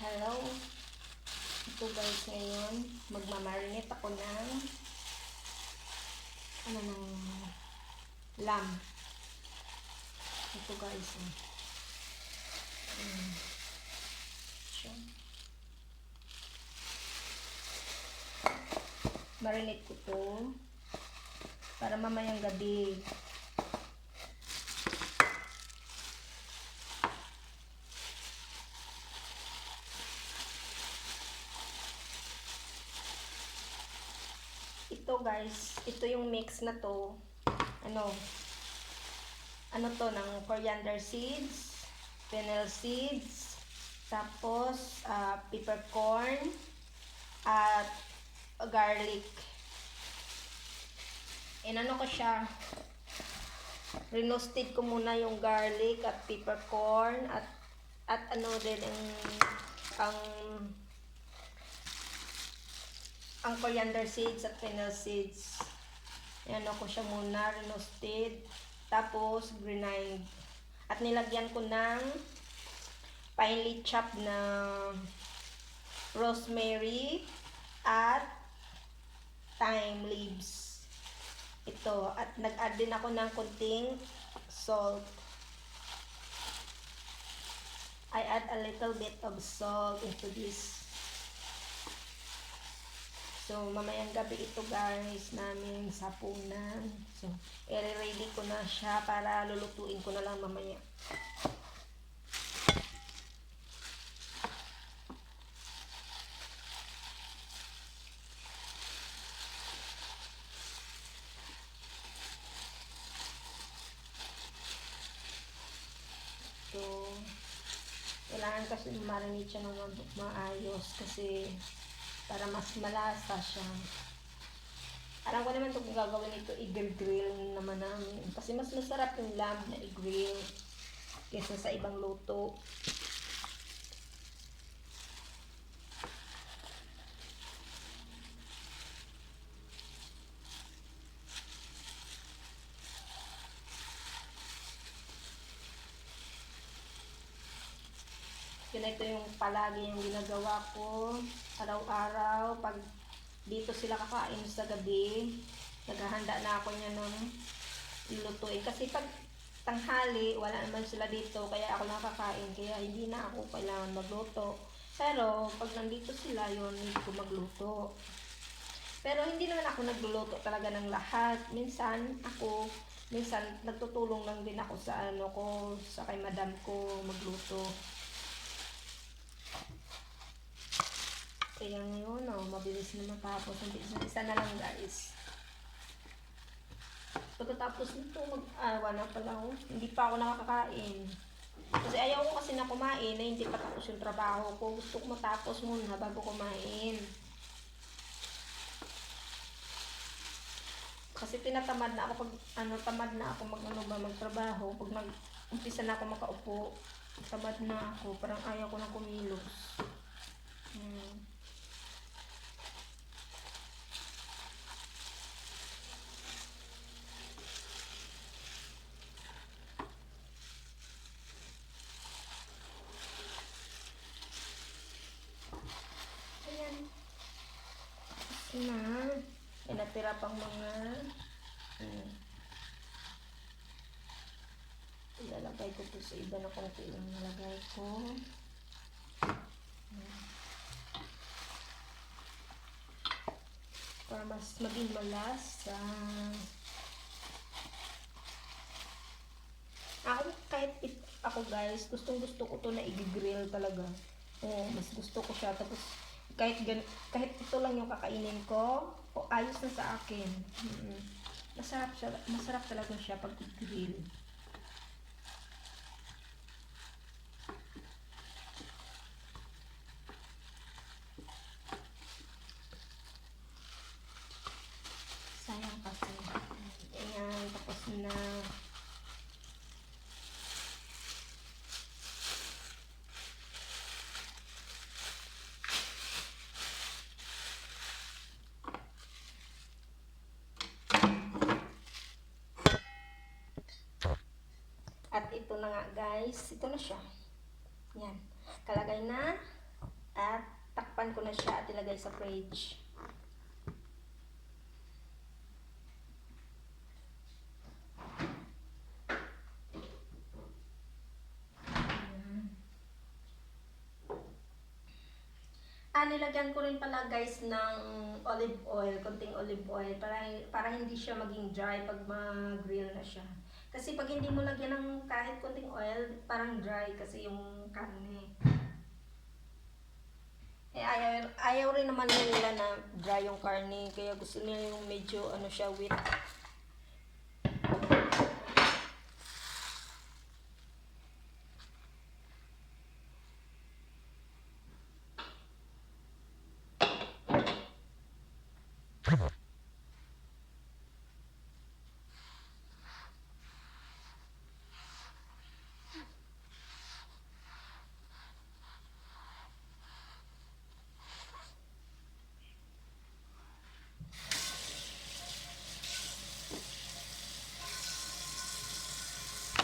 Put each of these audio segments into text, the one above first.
Hello. Ito guys, ngayon magmamarinate ako ng lamb. Ito guys. Marinate ko to para mamayang gabi. Ito guys, ito yung mix na to. Ano to, ng coriander seeds, fennel seeds, tapos peppercorn at garlic. Inano ko siya, rinosted ko muna yung garlic at peppercorn at ano din ang coriander seeds at fennel seeds. Ano ko siya muna, rinosted, tapos grind. At nilagyan ko ng finely chopped na rosemary at thyme leaves. Ito, at nag-add din ako ng konting salt. I add a little bit of salt into this. So, mamayang gabi ito guys, namin sapunan. So, i-ready ko na siya para lulutuin ko na lang mamaya. So, kailangan kasi marinate siya ng maayos kasi para mas malasa siya. Alam ko naman ito kung gagawin ito, i-grill naman namin. Kasi mas masarap yung lamb na i-grill kaysa sa ibang luto. Yun, ito yung palagi yung ginagawa ko araw-araw. Pag dito sila kakain sa gabi, naghahanda na ako niya ng lulutuin. Kasi pag tanghali, wala naman sila dito, kaya ako nakakain. Kaya hindi na ako kailangan magluto. Pero pag nandito sila, yun, hindi ko magluto. Pero hindi naman ako nagluluto talaga ng lahat. Minsan nagtutulong lang din ako sa sa kay madam ko magluto. Kaya ngayon, mabilis na matapos. Isa na lang guys. Pagkatapos nito, wala pala ako. Hindi pa ako nakakakain. Kasi ayaw ko kasi na kumain na hindi pa tapos yung trabaho ko. Gusto ko matapos muna bago kumain. Kasi tinatamad na ako tamad na ako magtrabaho. Pag umpisa na ako makaupo, tamad na ako. Parang ayaw ko nang kumilos. Na, natira pang mga ilalagay ko to sa iba na konti lang nalagay ko. Para mas maging malasa. Ako guys, gustong gusto ko to na i-grill talaga. Mas gusto ko siya. Tapos kahit ito lang yung kakainin ko, ayos na sa akin. Masarap talaga siya pag i-grill. Sayang kasi. Ayan, tapos na. At ito na nga guys, ito na siya. Yan, kalagay na. Tinatakpan ko na siya at ilagay sa fridge. Nilagyan ko rin pala guys ng olive oil, konting olive oil para hindi siya maging dry pag ma-grill na siya. Kasi pag hindi mo lagyan ng kahit konting oil, parang dry kasi yung karne. Ayaw rin naman nila na dry yung karne, kaya gusto nila yung medyo ano siya, wet.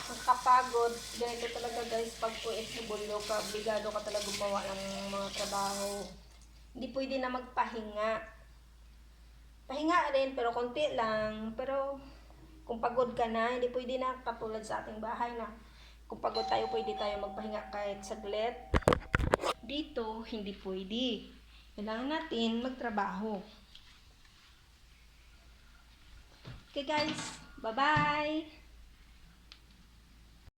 Nakakapagod. Ganito talaga guys, pag OFW ka, obligado ka talaga gumawa ng mga trabaho. Hindi pwede na magpahinga. Pahinga rin, pero konti lang. Pero kung pagod ka na, hindi pwede na katulad sa ating bahay na kung pagod tayo, pwede tayo magpahinga kahit saglit. Dito, hindi pwede. Kailangan natin magtrabaho. Okay guys, bye-bye!